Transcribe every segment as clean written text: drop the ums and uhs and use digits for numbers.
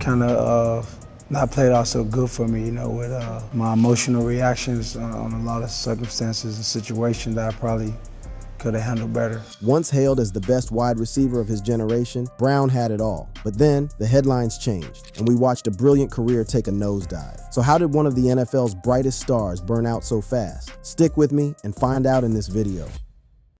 kind of not played out so good for me, with my emotional reactions on a lot of circumstances and situations that I probably could have handled better. Once hailed as the best wide receiver of his generation, Brown had it all. But then, the headlines changed, and we watched a brilliant career take a nosedive. So how did one of the NFL's brightest stars burn out so fast? Stick with me and find out in this video.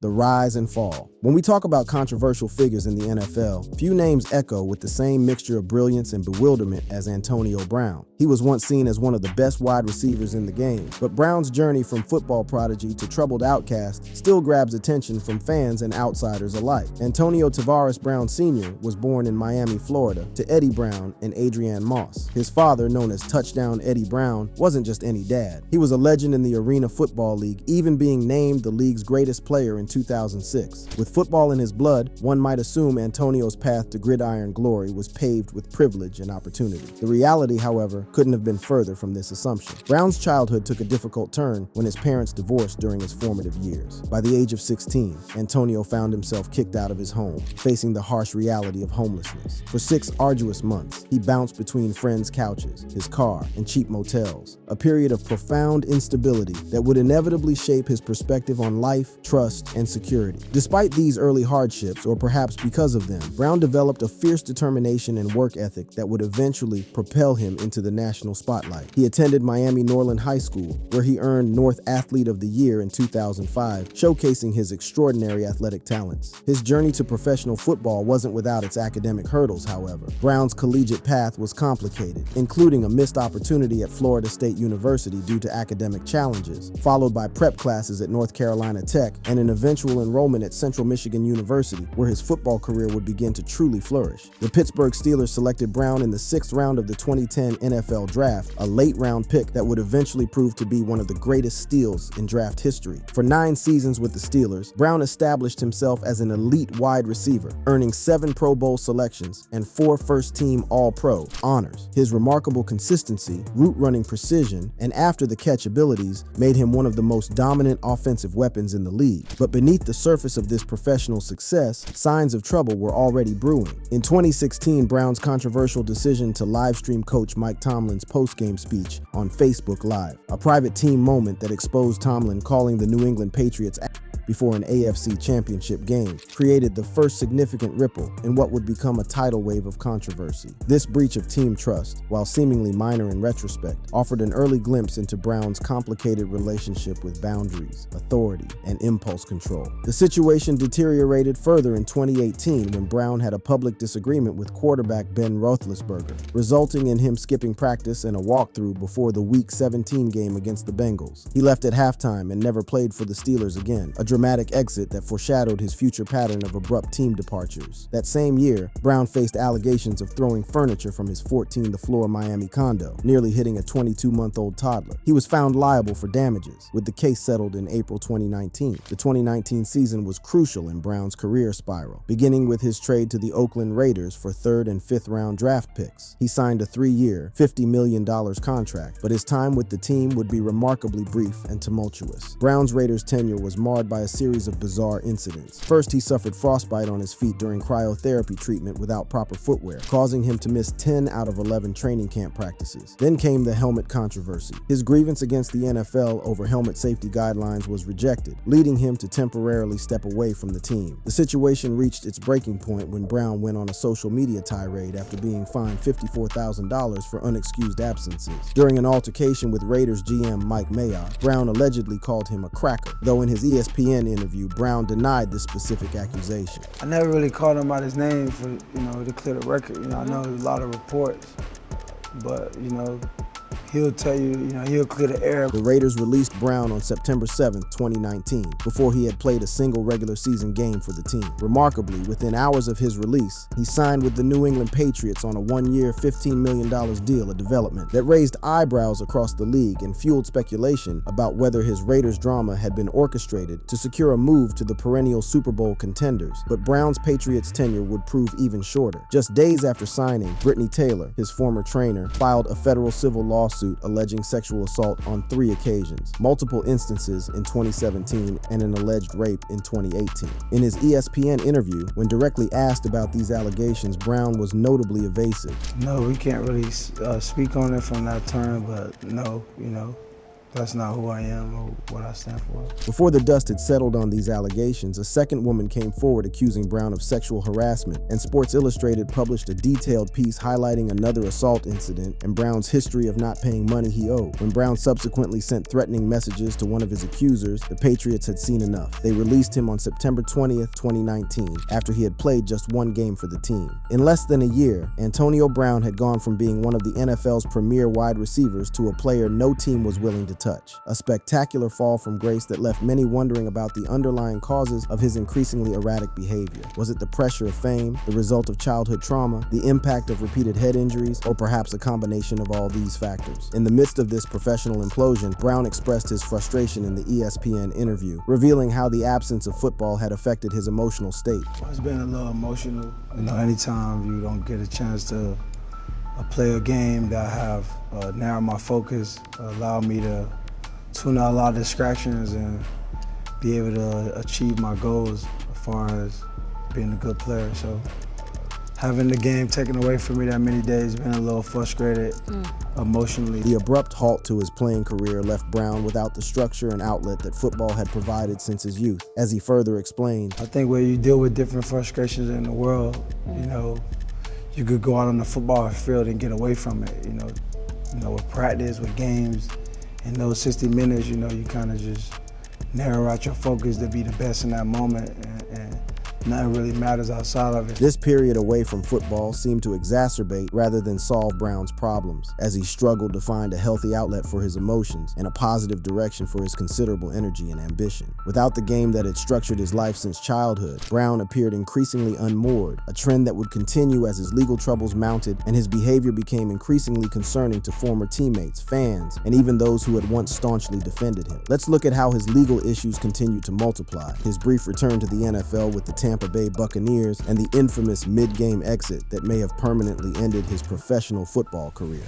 The rise and fall. When we talk about controversial figures in the NFL, few names echo with the same mixture of brilliance and bewilderment as Antonio Brown. He was once seen as one of the best wide receivers in the game, but Brown's journey from football prodigy to troubled outcast still grabs attention from fans and outsiders alike. Antonio Tavares Brown Sr. was born in Miami, Florida, to Eddie Brown and Adrienne Moss. His father, known as Touchdown Eddie Brown, wasn't just any dad. He was a legend in the Arena Football League, even being named the league's greatest player in 2006. With football in his blood, one might assume Antonio's path to gridiron glory was paved with privilege and opportunity. The reality, however, couldn't have been further from this assumption. Brown's childhood took a difficult turn when his parents divorced during his formative years. By the age of 16, Antonio found himself kicked out of his home, facing the harsh reality of homelessness. For 6 arduous months, he bounced between friends' couches, his car, and cheap motels, a period of profound instability that would inevitably shape his perspective on life, trust, and security. Despite these early hardships, or perhaps because of them, Brown developed a fierce determination and work ethic that would eventually propel him into the national spotlight. He attended Miami Norland High School, where he earned North Athlete of the Year in 2005, showcasing his extraordinary athletic talents. His journey to professional football wasn't without its academic hurdles, however. Brown's collegiate path was complicated, including a missed opportunity at Florida State University due to academic challenges, followed by prep classes at North Carolina Tech and an eventual enrollment at Central Michigan University, where his football career would begin to truly flourish. The Pittsburgh Steelers selected Brown in the 6th round of the 2010 NFL Draft, a late-round pick that would eventually prove to be one of the greatest steals in draft history. For 9 seasons with the Steelers, Brown established himself as an elite wide receiver, earning 7 Pro Bowl selections and 4 first-team All-Pro honors. His remarkable consistency, route-running precision, and after-the-catch abilities made him one of the most dominant offensive weapons in the league. But beneath the surface of this professional success, signs of trouble were already brewing. In 2016, Brown's controversial decision to livestream coach Mike Tomlin's post-game speech on Facebook Live, a private team moment that exposed Tomlin calling the New England Patriots before an AFC championship game, created the first significant ripple in what would become a tidal wave of controversy. This breach of team trust, while seemingly minor in retrospect, offered an early glimpse into Brown's complicated relationship with boundaries, authority, and impulse control. The situation deteriorated further in 2018 when Brown had a public disagreement with quarterback Ben Roethlisberger, resulting in him skipping practice and a walkthrough before the Week 17 game against the Bengals. He left at halftime and never played for the Steelers again, a dramatic exit that foreshadowed his future pattern of abrupt team departures. That same year, Brown faced allegations of throwing furniture from his 14th-floor Miami condo, nearly hitting a 22-month-old toddler. He was found liable for damages, with the case settled in April 2019. The 2019 season was crucial in Brown's career spiral, beginning with his trade to the Oakland Raiders for 3rd and 5th round draft picks. He signed a 3-year, $50 million contract, but his time with the team would be remarkably brief and tumultuous. Brown's Raiders tenure was marred by a series of bizarre incidents. First, he suffered frostbite on his feet during cryotherapy treatment without proper footwear, causing him to miss 10 out of 11 training camp practices. Then came the helmet controversy. His grievance against the NFL over helmet safety guidelines was rejected, leading him to temporarily step away from the team. The situation reached its breaking point when Brown went on a social media tirade after being fined $54,000 for unexcused absences. During an altercation with Raiders GM Mike Mayock, Brown allegedly called him a cracker, though in his ESPN interview, Brown denied this specific accusation. I never really called him out his name for, to clear the record. I know there's a lot of reports, but, he'll tell you, he'll clear the air. The Raiders released Brown on September 7, 2019, before he had played a single regular season game for the team. Remarkably, within hours of his release, he signed with the New England Patriots on a 1-year, $15 million deal, a development that raised eyebrows across the league and fueled speculation about whether his Raiders drama had been orchestrated to secure a move to the perennial Super Bowl contenders. But Brown's Patriots tenure would prove even shorter. Just days after signing, Brittany Taylor, his former trainer, filed a federal civil lawsuit lawsuit alleging sexual assault on 3 occasions, multiple instances in 2017 and an alleged rape in 2018. In his ESPN interview, when directly asked about these allegations, Brown was notably evasive. No, we can't really speak on it from that term, but no, that's not who I am or what I stand for. Before the dust had settled on these allegations, a second woman came forward accusing Brown of sexual harassment, and Sports Illustrated published a detailed piece highlighting another assault incident and Brown's history of not paying money he owed. When Brown subsequently sent threatening messages to one of his accusers, the Patriots had seen enough. They released him on September 20th, 2019, after he had played just 1 game for the team. In less than a year, Antonio Brown had gone from being one of the NFL's premier wide receivers to a player no team was willing to touch. A spectacular fall from grace that left many wondering about the underlying causes of his increasingly erratic behavior. Was it the pressure of fame, the result of childhood trauma, the impact of repeated head injuries, or perhaps a combination of all these factors? In the midst of this professional implosion, Brown expressed his frustration in the ESPN interview, revealing how the absence of football had affected his emotional state. It's been a little emotional. Anytime you don't get a chance to play a game that have narrowed my focus, allowed me to tune out a lot of distractions and be able to achieve my goals as far as being a good player. So having the game taken away from me that many days, been a little frustrated emotionally. The abrupt halt to his playing career left Brown without the structure and outlet that football had provided since his youth. As he further explained, I think when you deal with different frustrations in the world, you could go out on the football field and get away from it, with practice, with games. In those 60 minutes, you kind of just narrow out your focus to be the best in that moment, and nothing really matters outside of it. This period away from football seemed to exacerbate rather than solve Brown's problems, as he struggled to find a healthy outlet for his emotions and a positive direction for his considerable energy and ambition. Without the game that had structured his life since childhood, Brown appeared increasingly unmoored, a trend that would continue as his legal troubles mounted and his behavior became increasingly concerning to former teammates, fans, and even those who had once staunchly defended him. Let's look at how his legal issues continued to multiply, his brief return to the NFL with the Tampa Bay Buccaneers, and the infamous mid-game exit that may have permanently ended his professional football career.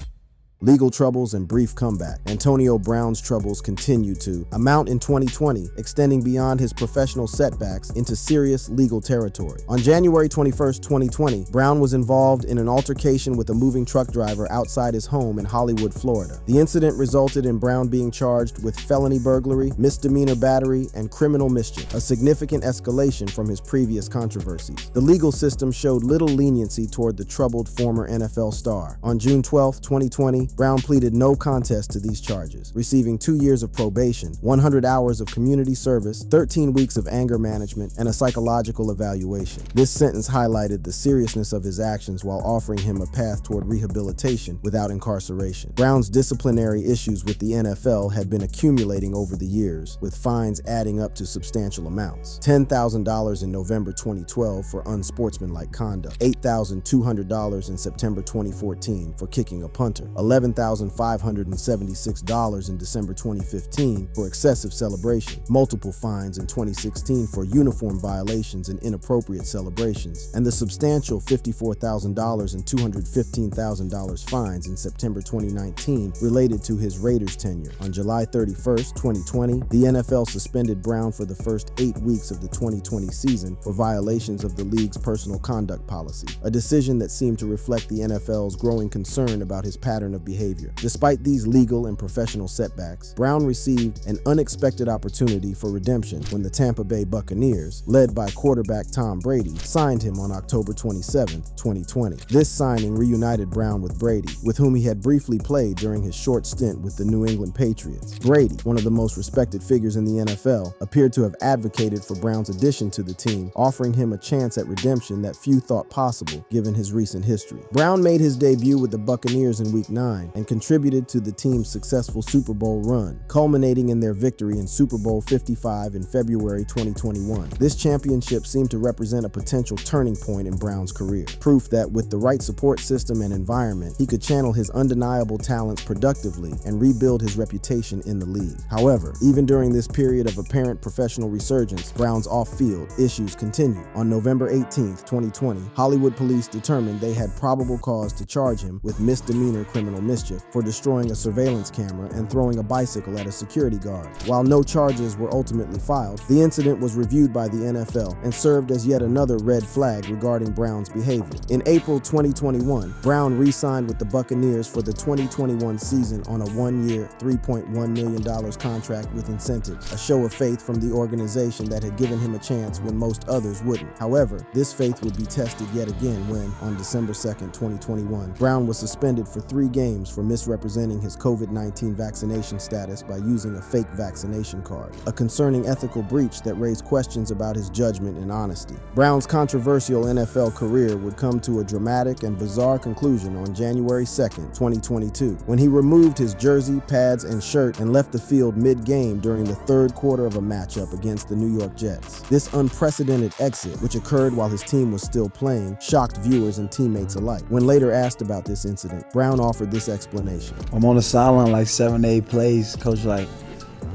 Legal troubles and brief comeback. Antonio Brown's troubles continued to amount in 2020, extending beyond his professional setbacks into serious legal territory. On January 21st, 2020, Brown was involved in an altercation with a moving truck driver outside his home in Hollywood, Florida. The incident resulted in Brown being charged with felony burglary, misdemeanor battery, and criminal mischief, a significant escalation from his previous controversies. The legal system showed little leniency toward the troubled former NFL star. On June 12, 2020, Brown pleaded no contest to these charges, receiving 2 years of probation, 100 hours of community service, 13 weeks of anger management, and a psychological evaluation. This sentence highlighted the seriousness of his actions while offering him a path toward rehabilitation without incarceration. Brown's disciplinary issues with the NFL had been accumulating over the years, with fines adding up to substantial amounts. $10,000 in November 2012 for unsportsmanlike conduct, $8,200 in September 2014 for kicking a punter, $11,576 in December 2015 for excessive celebration, multiple fines in 2016 for uniform violations and inappropriate celebrations, and the substantial $54,000 and $215,000 fines in September 2019 related to his Raiders tenure. On July 31st, 2020, the NFL suspended Brown for the first 8 weeks of the 2020 season for violations of the league's personal conduct policy, a decision that seemed to reflect the NFL's growing concern about his pattern of behavior. Despite these legal and professional setbacks, Brown received an unexpected opportunity for redemption when the Tampa Bay Buccaneers, led by quarterback Tom Brady, signed him on October 27, 2020. This signing reunited Brown with Brady, with whom he had briefly played during his short stint with the New England Patriots. Brady, one of the most respected figures in the NFL, appeared to have advocated for Brown's addition to the team, offering him a chance at redemption that few thought possible given his recent history. Brown made his debut with the Buccaneers in Week 9 and contributed to the team's successful Super Bowl run, culminating in their victory in Super Bowl 55 in February 2021. This championship seemed to represent a potential turning point in Brown's career, proof that with the right support system and environment, he could channel his undeniable talents productively and rebuild his reputation in the league. However, even during this period of apparent professional resurgence, Brown's off-field issues continued. On November 18, 2020, Hollywood police determined they had probable cause to charge him with misdemeanor criminal mischief for destroying a surveillance camera and throwing a bicycle at a security guard. While no charges were ultimately filed, the incident was reviewed by the NFL and served as yet another red flag regarding Brown's behavior. In April 2021, Brown re-signed with the Buccaneers for the 2021 season on a one-year, $3.1 million contract with incentives, a show of faith from the organization that had given him a chance when most others wouldn't. However, this faith would be tested yet again when, on December 2nd, 2021, Brown was suspended for 3 games for misrepresenting his COVID-19 vaccination status by using a fake vaccination card, a concerning ethical breach that raised questions about his judgment and honesty. Brown's controversial NFL career would come to a dramatic and bizarre conclusion on January 2nd, 2022, when he removed his jersey, pads, and shirt and left the field mid-game during the third quarter of a matchup against the New York Jets. This unprecedented exit, which occurred while his team was still playing, shocked viewers and teammates alike. When later asked about this incident, Brown offered this explanation. I'm on the sideline like 7 to 8 plays. Coach like,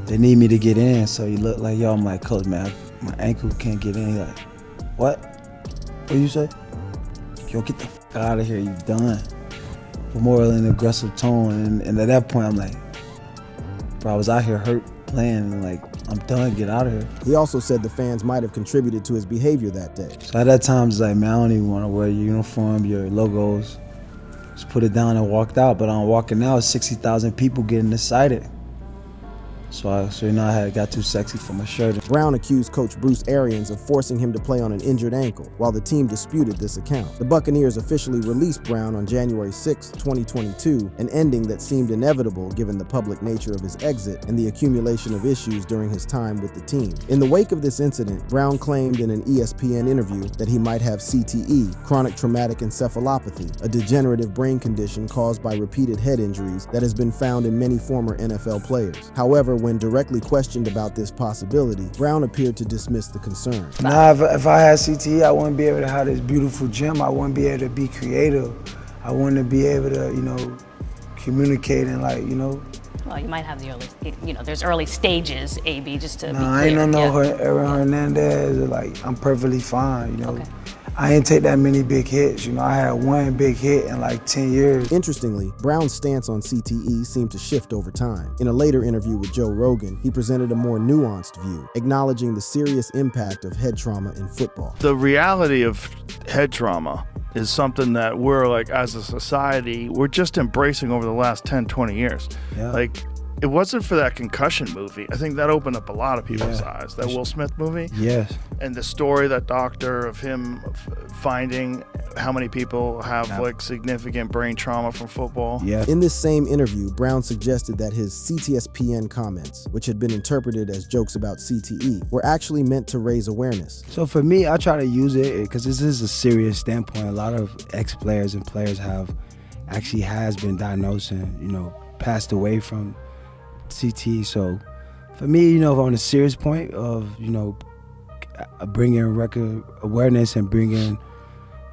they need me to get in. So he looked like, yo, I'm like, Coach, man, my ankle can't get in. He like, what? What you say? Yo, get the fuck out of here, you done. But more in an aggressive tone. And at that point, I'm like, bro, I was out here hurt playing, and like, I'm done, get out of here. He also said the fans might have contributed to his behavior that day. So at that time, it's like, man, I don't even want to wear your uniform, your logos. Just put it down and walked out. But I'm walking out, 60,000 people getting excited. So I got too sexy for my shirt. Brown accused Coach Bruce Arians of forcing him to play on an injured ankle, while the team disputed this account. The Buccaneers officially released Brown on January 6, 2022, an ending that seemed inevitable given the public nature of his exit and the accumulation of issues during his time with the team. In the wake of this incident, Brown claimed in an ESPN interview that he might have CTE, chronic traumatic encephalopathy, a degenerative brain condition caused by repeated head injuries that has been found in many former NFL players. However, when directly questioned about this possibility, Brown appeared to dismiss the concern. Nah, if I had CTE, I wouldn't be able to have this beautiful gym. I wouldn't be able to be creative. I wouldn't be able to, communicate and Well, you might have the early, there's early stages, AB, just to be clear. I ain't Aaron Hernandez. Like, I'm perfectly fine, Okay. I ain't take that many big hits. I had one big hit in like 10 years. Interestingly, Brown's stance on CTE seemed to shift over time. In a later interview with Joe Rogan, he presented a more nuanced view, acknowledging the serious impact of head trauma in football. The reality of head trauma is something that we're like, as a society, we're just embracing over the last 10, 20 years. Yeah. Like, it wasn't for that concussion movie. I think that opened up a lot of people's eyes. That Will Smith movie. Yes. And the story, that doctor, of him finding how many people have like significant brain trauma from football. Yeah. In this same interview, Brown suggested that his CTSPN comments, which had been interpreted as jokes about CTE, were actually meant to raise awareness. So for me, I try to use it because this is a serious standpoint. A lot of ex-players and players has been diagnosed and, passed away from CTE. So for me, on a serious point of, bringing record awareness and bringing,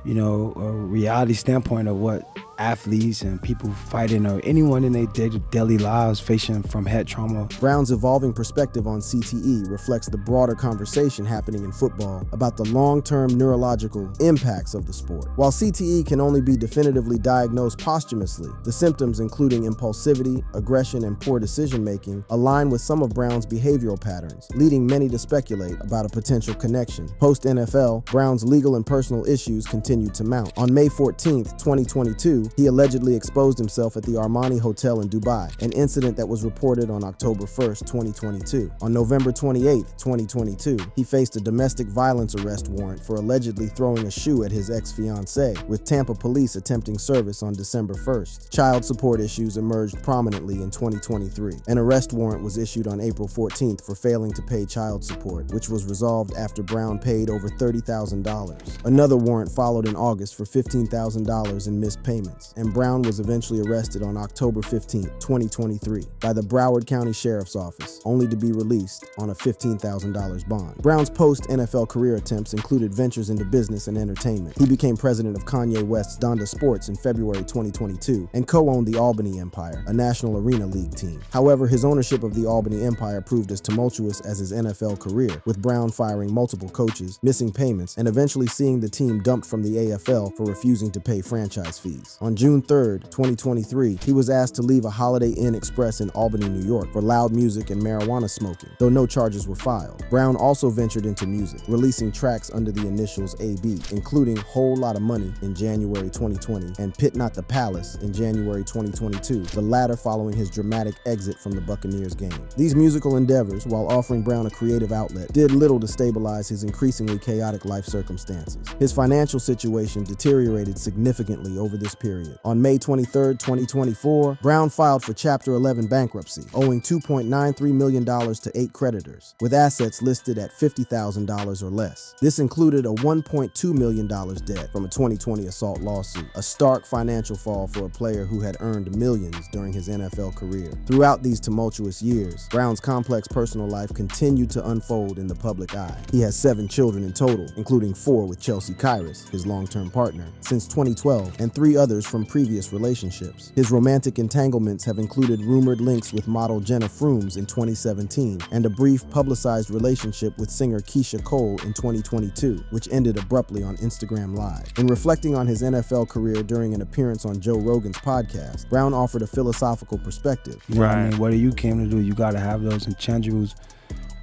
a reality standpoint of what athletes and people fighting or anyone in their daily lives facing from head trauma. Brown's evolving perspective on CTE reflects the broader conversation happening in football about the long-term neurological impacts of the sport. While CTE can only be definitively diagnosed posthumously, the symptoms, including impulsivity, aggression, and poor decision-making, align with some of Brown's behavioral patterns, leading many to speculate about a potential connection. Post-NFL, Brown's legal and personal issues continued to mount. On May 14th, 2022, he allegedly exposed himself at the Armani Hotel in Dubai, an incident that was reported on October 1st, 2022. On November 28th, 2022, he faced a domestic violence arrest warrant for allegedly throwing a shoe at his ex-fiancée, with Tampa police attempting service on December 1st. Child support issues emerged prominently in 2023. An arrest warrant was issued on April 14th for failing to pay child support, which was resolved after Brown paid over $30,000. Another warrant followed in August for $15,000 in missed payments, and Brown was eventually arrested on October 15, 2023, by the Broward County Sheriff's Office, only to be released on a $15,000 bond. Brown's post-NFL career attempts included ventures into business and entertainment. He became president of Kanye West's Donda Sports in February 2022 and co-owned the Albany Empire, a National Arena League team. However, his ownership of the Albany Empire proved as tumultuous as his NFL career, with Brown firing multiple coaches, missing payments, and eventually seeing the team dumped from the AFL for refusing to pay franchise fees. On June 3rd, 2023, he was asked to leave a Holiday Inn Express in Albany, New York for loud music and marijuana smoking, though no charges were filed. Brown also ventured into music, releasing tracks under the initials AB, including Whole Lotta Money in January 2020 and Pit Not the Palace in January 2022, the latter following his dramatic exit from the Buccaneers game. These musical endeavors, while offering Brown a creative outlet, did little to stabilize his increasingly chaotic life circumstances. His financial situation deteriorated significantly over this period. On May 23, 2024, Brown filed for Chapter 11 bankruptcy, owing $2.93 million to 8 creditors, with assets listed at $50,000 or less. This included a $1.2 million debt from a 2020 assault lawsuit, a stark financial fall for a player who had earned millions during his NFL career. Throughout these tumultuous years, Brown's complex personal life continued to unfold in the public eye. He has 7 children in total, including 4 with Chelsea Kyrus, his long-term partner, since 2012, and 3 others from previous relationships. His romantic entanglements have included rumored links with model Jenna Frooms in 2017 and a brief publicized relationship with singer Keisha Cole in 2022, which ended abruptly on Instagram Live. In reflecting on his NFL career during an appearance on Joe Rogan's podcast, Brown offered a philosophical perspective. You know what I mean? What you came to do, you got to have those intangibles,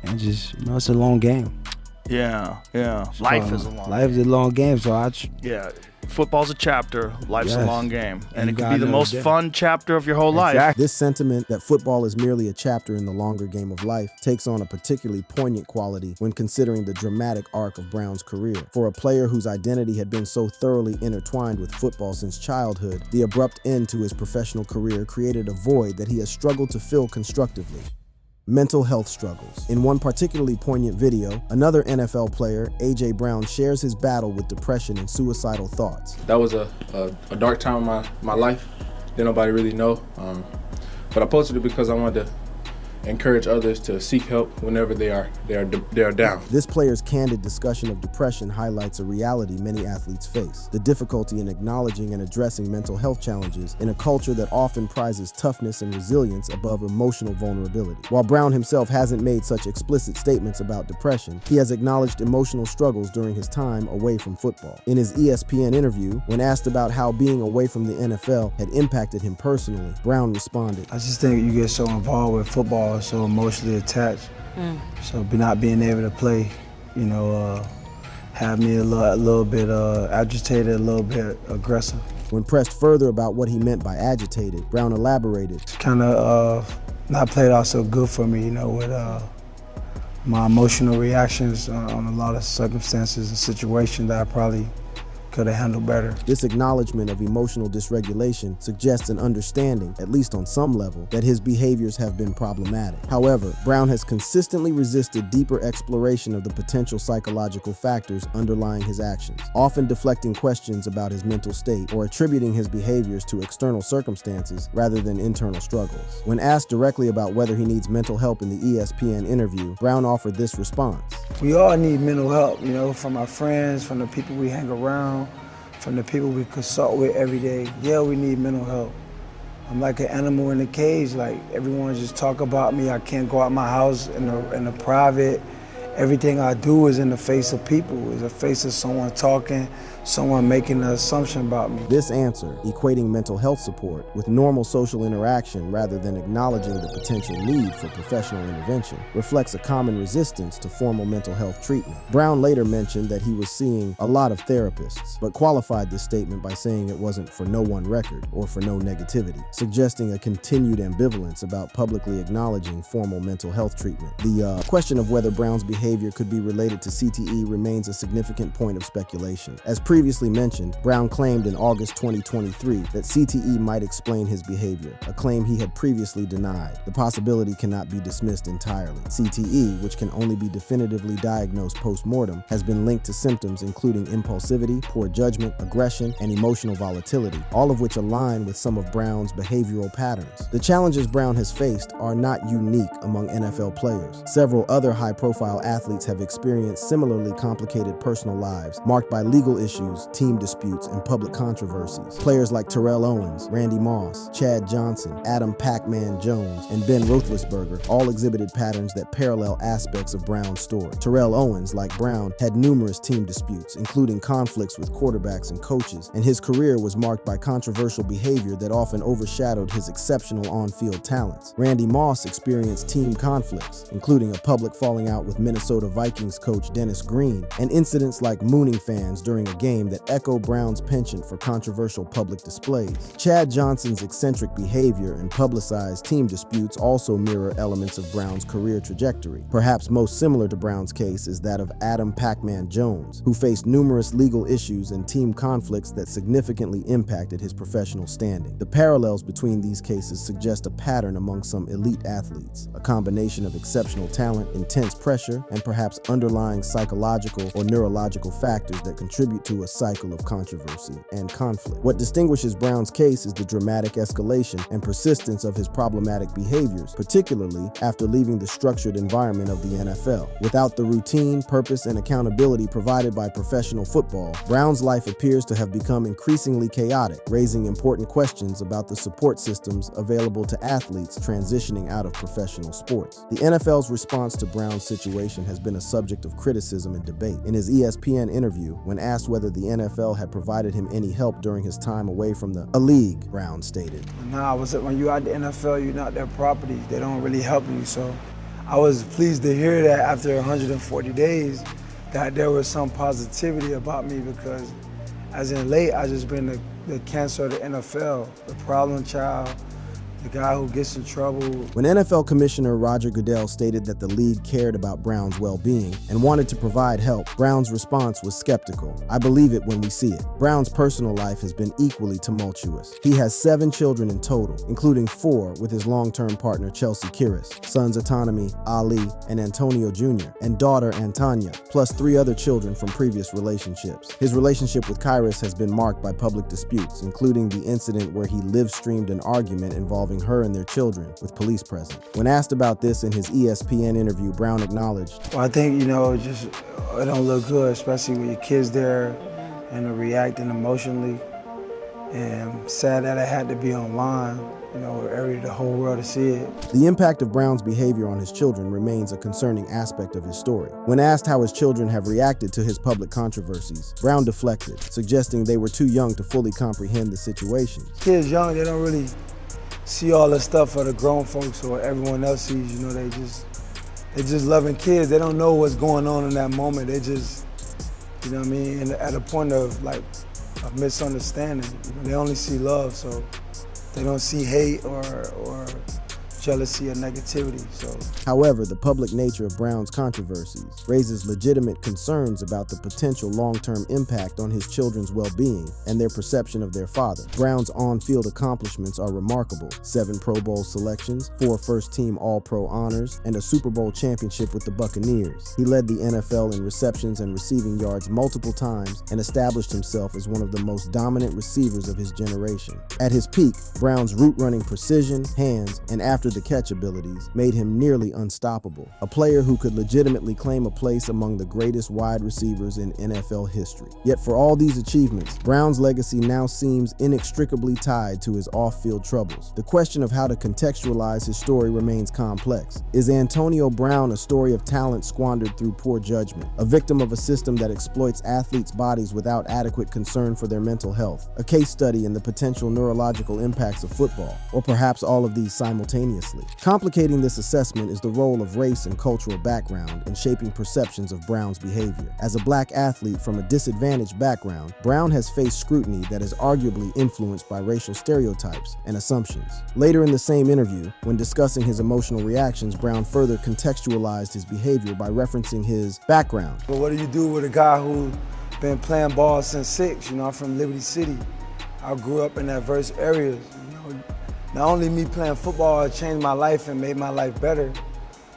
and just, it's a long game. Yeah. Life is a long Life is a long game, so Yeah. Football's a chapter, life's a Yes. long game. And You it could gotta be the know most that. fun chapter of your whole life. Exactly. This sentiment that football is merely a chapter in the longer game of life takes on a particularly poignant quality when considering the dramatic arc of Brown's career. For a player whose identity had been so thoroughly intertwined with football since childhood, the abrupt end to his professional career created a void that he has struggled to fill constructively. Mental health struggles. In one particularly poignant video, another NFL player, A.J. Brown, shares his battle with depression and suicidal thoughts. That was a dark time in my life. Didn't nobody really know. But I posted it because I wanted to encourage others to seek help whenever they are down. This player's candid discussion of depression highlights a reality many athletes face: the difficulty in acknowledging and addressing mental health challenges in a culture that often prizes toughness and resilience above emotional vulnerability. While Brown himself hasn't made such explicit statements about depression, he has acknowledged emotional struggles during his time away from football. In his ESPN interview, when asked about how being away from the NFL had impacted him personally, Brown responded, I just think you get so involved with football, so emotionally attached. So not being able to play, have me a little bit agitated, a little bit aggressive. When pressed further about what he meant by agitated, Brown elaborated, Kind of not played out so good for me, with my emotional reactions on a lot of circumstances and situations that I probably could have handled better. This acknowledgement of emotional dysregulation suggests an understanding, at least on some level, that his behaviors have been problematic. However, Brown has consistently resisted deeper exploration of the potential psychological factors underlying his actions, often deflecting questions about his mental state or attributing his behaviors to external circumstances rather than internal struggles. When asked directly about whether he needs mental help in the ESPN interview, Brown offered this response. We all need mental help, from our friends, from the people we hang around, from the people we consult with every day. Yeah, we need mental help. I'm like an animal in a cage. Like, everyone just talk about me. I can't go out my house in the private. Everything I do is in the face of people, is the face of someone talking, someone making an assumption about me. This answer, equating mental health support with normal social interaction rather than acknowledging the potential need for professional intervention, reflects a common resistance to formal mental health treatment. Brown later mentioned that he was seeing a lot of therapists, but qualified this statement by saying it wasn't for no one record or for no negativity, suggesting a continued ambivalence about publicly acknowledging formal mental health treatment. The question of whether Brown's behavior could be related to CTE remains a significant point of speculation. As previously mentioned, Brown claimed in August 2023 that CTE might explain his behavior, a claim he had previously denied. The possibility cannot be dismissed entirely. CTE, which can only be definitively diagnosed post-mortem, has been linked to symptoms including impulsivity, poor judgment, aggression, and emotional volatility, all of which align with some of Brown's behavioral patterns. The challenges Brown has faced are not unique among NFL players. Several other high-profile athletes have experienced similarly complicated personal lives, marked by legal issues issues, team disputes, and public controversies. Players like Terrell Owens, Randy Moss, Chad Johnson, Adam Pac-Man Jones, and Ben Roethlisberger all exhibited patterns that parallel aspects of Brown's story. Terrell Owens, like Brown, had numerous team disputes, including conflicts with quarterbacks and coaches, and his career was marked by controversial behavior that often overshadowed his exceptional on-field talents. Randy Moss experienced team conflicts, including a public falling out with Minnesota Vikings coach Dennis Green, and incidents like mooning fans during a game that echo Brown's penchant for controversial public displays. Chad Johnson's eccentric behavior and publicized team disputes also mirror elements of Brown's career trajectory. Perhaps most similar to Brown's case is that of Adam Pac-Man Jones, who faced numerous legal issues and team conflicts that significantly impacted his professional standing. The parallels between these cases suggest a pattern among some elite athletes, a combination of exceptional talent, intense pressure, and perhaps underlying psychological or neurological factors that contribute to a cycle of controversy and conflict. What distinguishes Brown's case is the dramatic escalation and persistence of his problematic behaviors, particularly after leaving the structured environment of the NFL. Without the routine, purpose, and accountability provided by professional football, Brown's life appears to have become increasingly chaotic, raising important questions about the support systems available to athletes transitioning out of professional sports. The NFL's response to Brown's situation has been a subject of criticism and debate. In his ESPN interview, when asked whether the NFL had provided him any help during his time away from the league, Brown stated, Nah, when you're at the NFL, you're not their property. They don't really help you. So I was pleased to hear that after 140 days that there was some positivity about me, because as in late, I just been the cancer of the NFL, the problem child, the guy who gets in trouble. When NFL Commissioner Roger Goodell stated that the league cared about Brown's well-being and wanted to provide help, Brown's response was skeptical. I believe it when we see it. Brown's personal life has been equally tumultuous. He has 7 children in total, including 4 with his long-term partner Chelsea Kiris, sons Autonomy, Ali, and Antonio Jr., and daughter Antanya, plus 3 other children from previous relationships. His relationship with Kiris has been marked by public disputes, including the incident where he live-streamed an argument involving her and their children, with police present. When asked about this in his ESPN interview, Brown acknowledged, Well, I think, it don't look good, especially with your kids there and they're reacting emotionally. And sad that it had to be online, the whole world to see it. The impact of Brown's behavior on his children remains a concerning aspect of his story. When asked how his children have reacted to his public controversies, Brown deflected, suggesting they were too young to fully comprehend the situation. Kids young, they don't really see all the stuff of the grown folks or everyone else sees. They just loving kids. They don't know what's going on in that moment. They just, and at a point of like a misunderstanding. They only see love, so they don't see hate or jealousy or negativity. However, the public nature of Brown's controversies raises legitimate concerns about the potential long-term impact on his children's well-being and their perception of their father. Brown's on-field accomplishments are remarkable: 7 Pro Bowl selections, 4 first-team All-Pro honors, and a Super Bowl championship with the Buccaneers. He led the NFL in receptions and receiving yards multiple times and established himself as one of the most dominant receivers of his generation. At his peak, Brown's route-running precision, hands, and after-the-catch abilities made him nearly unstoppable, a player who could legitimately claim a place among the greatest wide receivers in NFL history. Yet for all these achievements, Brown's legacy now seems inextricably tied to his off-field troubles. The question of how to contextualize his story remains complex. Is Antonio Brown a story of talent squandered through poor judgment, a victim of a system that exploits athletes' bodies without adequate concern for their mental health, a case study in the potential neurological impacts of football, or perhaps all of these simultaneously? Complicating this assessment is the role of race and cultural background in shaping perceptions of Brown's behavior. As a black athlete from a disadvantaged background, Brown has faced scrutiny that is arguably influenced by racial stereotypes and assumptions. Later in the same interview, when discussing his emotional reactions, Brown further contextualized his behavior by referencing his background. But what do you do with a guy who's been playing ball since 6? I'm from Liberty City. I grew up in adverse areas. Not only me playing football changed my life and made my life better,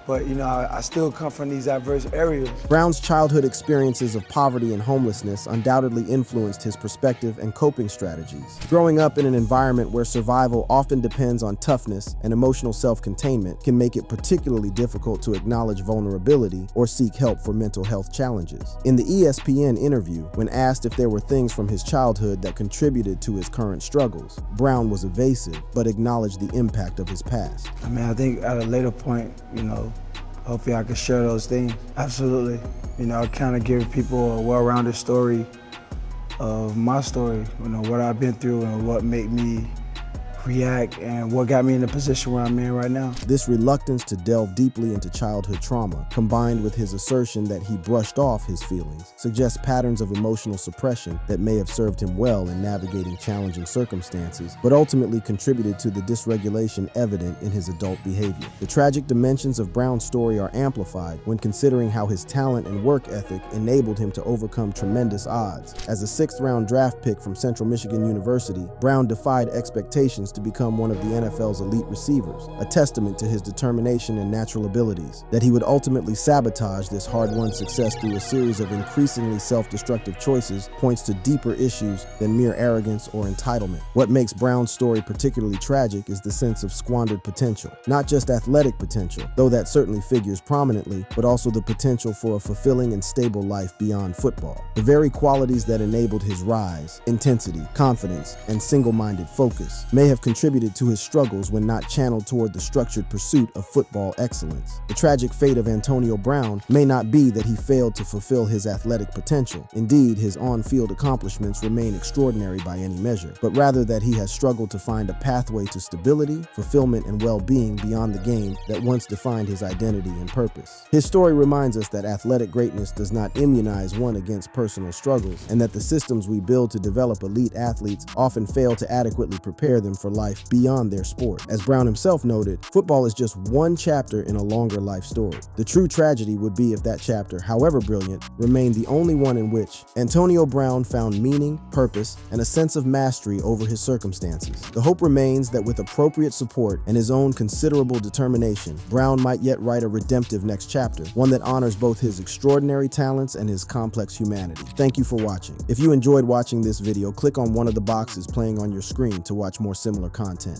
but you know, I still come from these adverse areas. Brown's childhood experiences of poverty and homelessness undoubtedly influenced his perspective and coping strategies. Growing up in an environment where survival often depends on toughness and emotional self-containment can make it particularly difficult to acknowledge vulnerability or seek help for mental health challenges. In the ESPN interview, when asked if there were things from his childhood that contributed to his current struggles, Brown was evasive but acknowledged the impact of his past. I mean, I think at a later point, you know, hopefully I can share those things. Absolutely. You know, I kind of give people a well-rounded story of my story, you know, what I've been through and what made me react and what got me in the position where I'm in right now. This reluctance to delve deeply into childhood trauma, combined with his assertion that he brushed off his feelings, suggests patterns of emotional suppression that may have served him well in navigating challenging circumstances, but ultimately contributed to the dysregulation evident in his adult behavior. The tragic dimensions of Brown's story are amplified when considering how his talent and work ethic enabled him to overcome tremendous odds. As a sixth-round draft pick from Central Michigan University, Brown defied expectations to become one of the NFL's elite receivers, a testament to his determination and natural abilities. That he would ultimately sabotage this hard-won success through a series of increasingly self-destructive choices points to deeper issues than mere arrogance or entitlement. What makes Brown's story particularly tragic is the sense of squandered potential. Not just athletic potential, though that certainly figures prominently, but also the potential for a fulfilling and stable life beyond football. The very qualities that enabled his rise, intensity, confidence, and single-minded focus, may have contributed to his struggles when not channeled toward the structured pursuit of football excellence. The tragic fate of Antonio Brown may not be that he failed to fulfill his athletic potential. Indeed, his on-field accomplishments remain extraordinary by any measure, but rather that he has struggled to find a pathway to stability, fulfillment, and well-being beyond the game that once defined his identity and purpose. His story reminds us that athletic greatness does not immunize one against personal struggles, and that the systems we build to develop elite athletes often fail to adequately prepare them for life beyond their sport. As Brown himself noted, football is just one chapter in a longer life story. The true tragedy would be if that chapter, however brilliant, remained the only one in which Antonio Brown found meaning, purpose, and a sense of mastery over his circumstances. The hope remains that with appropriate support and his own considerable determination, Brown might yet write a redemptive next chapter, one that honors both his extraordinary talents and his complex humanity. Thank you for watching. If you enjoyed watching this video, click on one of the boxes playing on your screen to watch more similar content.